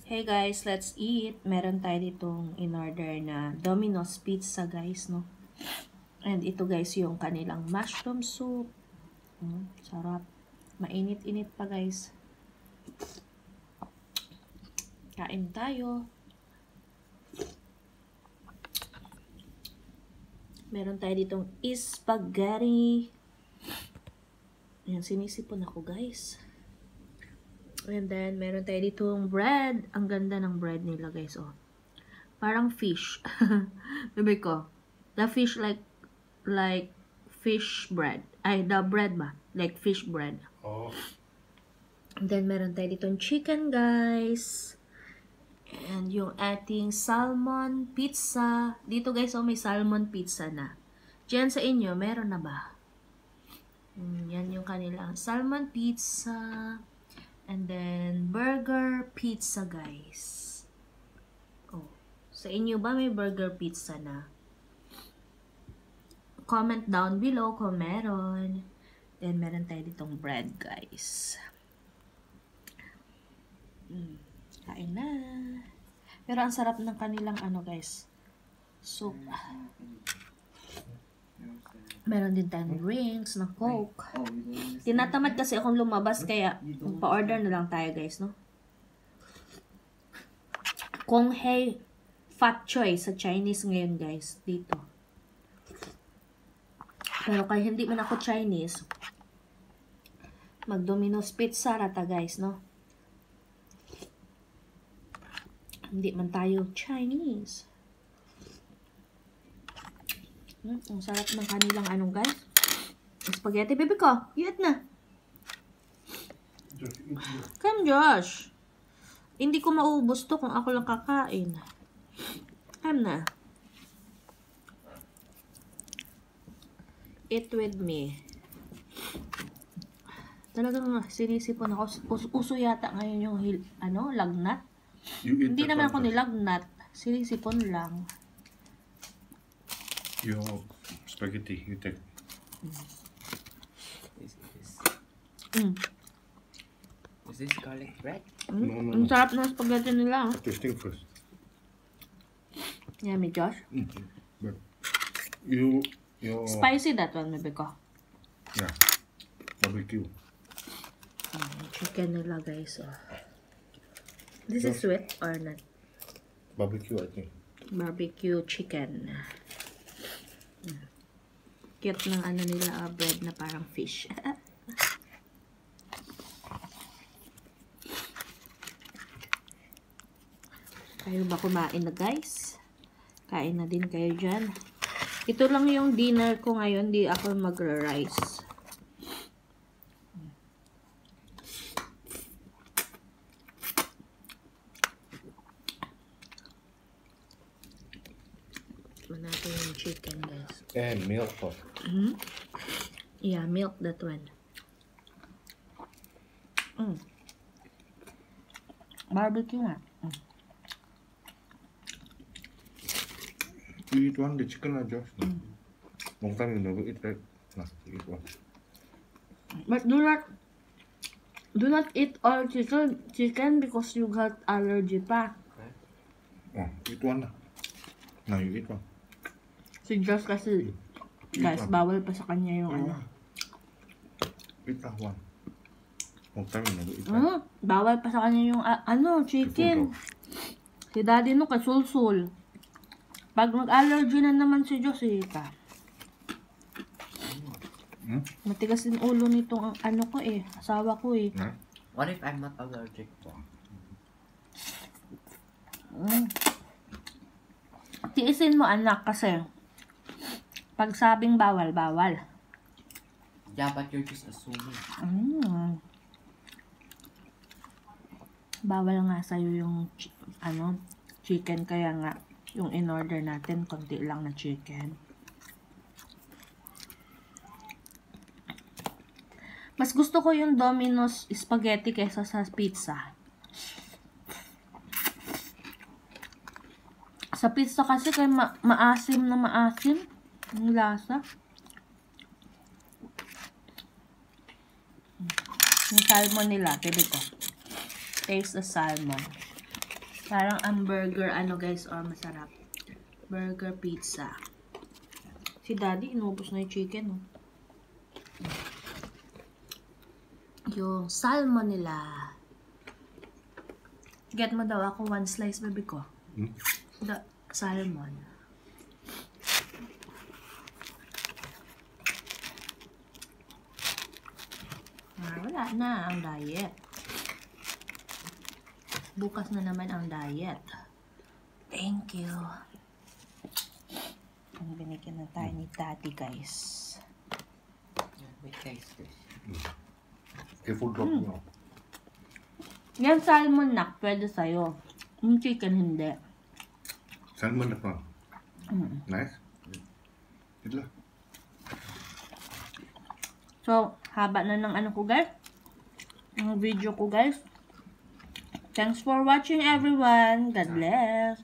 Hey guys, let's eat. Meron tayo ditong in-order na Domino's Pizza guys, no? And ito guys yung kanilang mushroom soup. Sarap. Mainit-init pa guys. Kain tayo. Meron tayo ditong spaghetti. Ayan, sinisipon ako guys. And then, meron tayo ditong bread. Ang ganda ng bread nila, guys, oh. Parang fish. Sabi ko, the fish like fish bread. Ay, the bread ba? Like fish bread. Oh. And then, meron tayo ditong chicken, guys. And yung ating salmon pizza. Dito, guys, oh, may salmon pizza na. Diyan sa inyo, meron na ba? Yan yung kanilang salmon pizza. And then, burger pizza, guys. Oh, sa inyo ba may burger pizza na? Comment down below kung meron. Then, meron tayo ditong bread, guys. Kain na. Pero ang sarap ng kanilang ano, guys. Soup. Meron din tayong drinks na Coke. Tinatamad kasi akong lumabas kaya pa-order na lang tayo guys, no? Kung hey Fat Choy sa Chinese ngayon guys, dito. Pero kaya hindi man ako Chinese, mag-Domino's Pizza rata guys, no? Hindi man tayo Chinese. Ang sarap ng kanilang anong guys. Spaghetti, baby ko. Eat na. Come, Josh. Hindi ko maubos to kung ako lang kakain. Come na. Eat with me. Talagang sinisipon ako. Uso yata ngayon yung lagnat. Hindi naman ako nilagnat. Sinisipon lang. Your spaghetti, you take. Is this garlic bread? No. Ang sarap ng spaghetti nila. Tasting first. Yummy, Josh. But your Spicy that one, maybe ko. yeah, barbecue. Chicken nila, guys. Oh. This is sweet or not? Barbecue, I think. Barbecue chicken. Cute ng ano nila, bread na parang fish. Kayo ba kumain na guys? Kain na din kayo dyan. Ito lang yung dinner ko ngayon. Di ako magra-rice. Natin yung chicken guys. And milk. Yeah, milk that one. Barbecue nga. You eat one, the chicken or just? Long time you never eat that. No, you eat one. But do not eat all chicken because you got allergy pa. Oh, eat one. Now you eat one. Si Josh kasi, guys, bawal pa sa kanya yung ano. Eat that one. Long time you never eat that. Bawal pa sa kanya yung chicken. Si daddy no kasulsul. Pag mag-allergy na naman si Josita. Matigas din ulo nitong ko asawa ko eh. What if I'm not allergic po? Tiisin mo anak kasi pag sabing bawal, bawal. Yeah, but you're just assuming. Bawal nga sa'yo yung chicken, kaya nga yung in-order natin konti lang na chicken. Mas gusto ko yung Domino's spaghetti kaysa sa pizza. Sa pizza kasi kaya maasim na maasim ang lasa. Yung salmon nila, pwede ko. Taste the salmon. Parang ang burger, ano guys, masarap. Burger pizza. Si Daddy, inubos na yung chicken, oh. Yung salmon nila. Get mo daw ako 1 slice, baby ko. The salmon. Wala na ang diet. Bukas na naman ang diet. Thank you. Binigyan na tayo ni Daddy, guys. Wait guys, this. Careful drop mo. Yan salmon nak, pwede sa'yo. Yung chicken, hindi. Salmon na pa. Nice. Ito lang. So, haba na ng ano ko, guys. Ang video ko, guys. Thanks for watching, everyone. God bless.